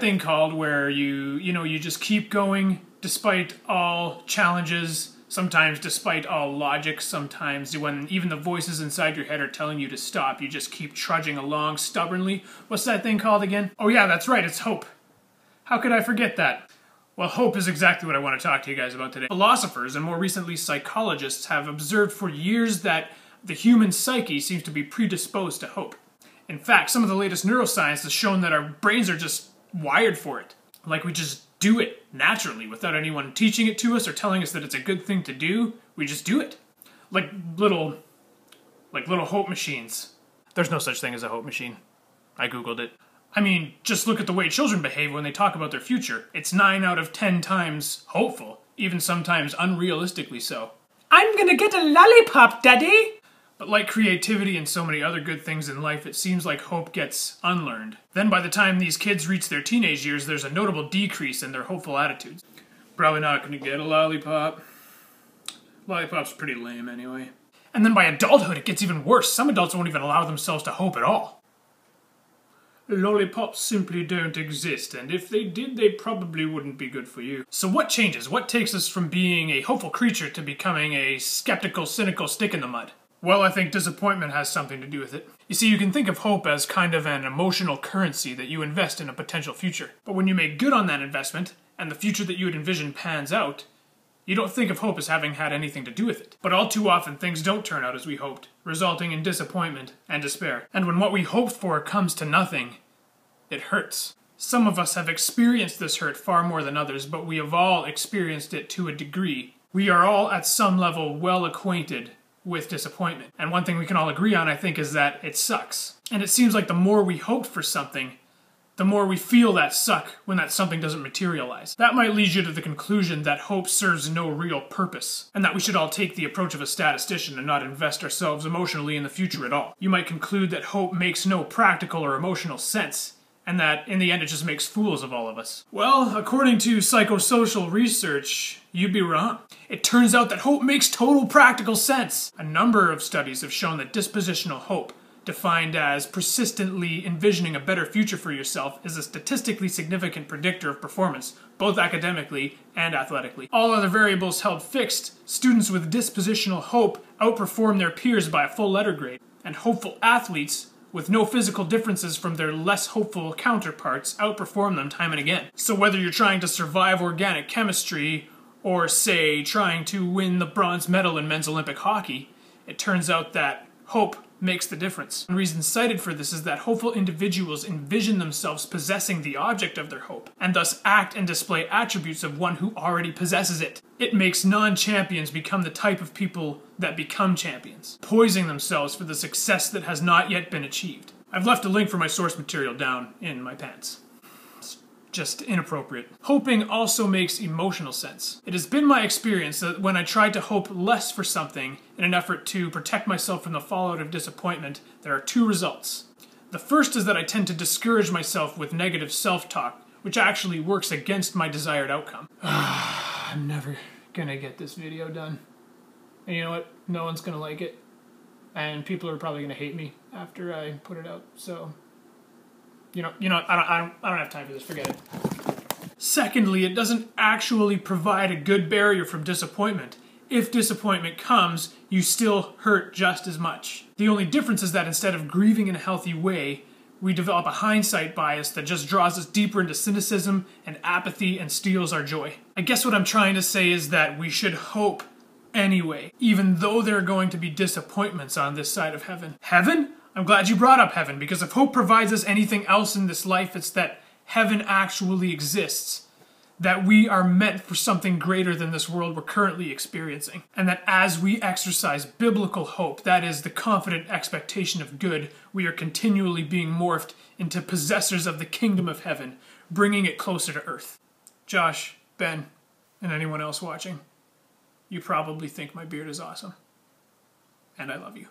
thing called where you just keep going despite all challenges, sometimes despite all logic, sometimes when even the voices inside your head are telling you to stop, you just keep trudging along stubbornly. What's that thing called again? Oh yeah, that's right, it's hope. How could I forget that? Well, hope is exactly what I want to talk to you guys about today. Philosophers, and more recently psychologists, have observed for years that the human psyche seems to be predisposed to hope. In fact, some of the latest neuroscience has shown that our brains are just wired for it. Like we just do it naturally without anyone teaching it to us or telling us that it's a good thing to do. We just do it. Like little hope machines. There's no such thing as a hope machine. I googled it. I mean, just look at the way children behave when they talk about their future. It's 9 out of 10 times hopeful, even sometimes unrealistically so. I'm gonna get a lollipop, Daddy! But like creativity and so many other good things in life, it seems like hope gets unlearned. Then by the time these kids reach their teenage years, there's a notable decrease in their hopeful attitudes. Probably not gonna get a lollipop. Lollipop's pretty lame anyway. And then by adulthood, it gets even worse. Some adults won't even allow themselves to hope at all. Lollipops simply don't exist, and if they did, they probably wouldn't be good for you. So what changes? What takes us from being a hopeful creature to becoming a skeptical, cynical stick in the mud? Well, I think disappointment has something to do with it. You see, you can think of hope as kind of an emotional currency that you invest in a potential future. But when you make good on that investment, and the future that you had envisioned pans out, you don't think of hope as having had anything to do with it. But all too often, things don't turn out as we hoped, resulting in disappointment and despair. And when what we hoped for comes to nothing, it hurts. Some of us have experienced this hurt far more than others, but we have all experienced it to a degree. We are all at some level well acquainted with disappointment. And one thing we can all agree on, I think, is that it sucks. And it seems like the more we hoped for something, the more we feel that suck when that something doesn't materialize. That might lead you to the conclusion that hope serves no real purpose, and that we should all take the approach of a statistician and not invest ourselves emotionally in the future at all. You might conclude that hope makes no practical or emotional sense, and that, in the end, it just makes fools of all of us. Well, according to psychosocial research, you'd be wrong. It turns out that hope makes total practical sense. A number of studies have shown that dispositional hope, defined as persistently envisioning a better future for yourself, is a statistically significant predictor of performance, both academically and athletically. All other variables held fixed, students with dispositional hope outperform their peers by a full letter grade, and hopeful athletes with no physical differences from their less hopeful counterparts outperform them time and again. So whether you're trying to survive organic chemistry, or say trying to win the bronze medal in men's Olympic hockey, it turns out that hope makes the difference. One reason cited for this is that hopeful individuals envision themselves possessing the object of their hope, and thus act and display attributes of one who already possesses it. It makes non-champions become the type of people that become champions, poising themselves for the success that has not yet been achieved. I've left a link for my source material down in my pants. It's just inappropriate. Hoping also makes emotional sense. It has been my experience that when I try to hope less for something in an effort to protect myself from the fallout of disappointment, there are two results. The first is that I tend to discourage myself with negative self-talk, which actually works against my desired outcome. I'm never gonna get this video done. And you know what? No one's gonna like it. And people are probably gonna hate me after I put it out, so... You know, I don't have time for this, forget it. Secondly, it doesn't actually provide a good barrier from disappointment. If disappointment comes, you still hurt just as much. The only difference is that instead of grieving in a healthy way, we develop a hindsight bias that just draws us deeper into cynicism and apathy and steals our joy. I guess what I'm trying to say is that we should hope anyway, even though there are going to be disappointments on this side of heaven. Heaven? I'm glad you brought up heaven, because if hope provides us anything else in this life, it's that heaven actually exists. That we are meant for something greater than this world we're currently experiencing. And that as we exercise biblical hope, that is the confident expectation of good, we are continually being morphed into possessors of the kingdom of heaven, bringing it closer to earth. Josh, Ben, and anyone else watching, you probably think my beard is awesome. And I love you.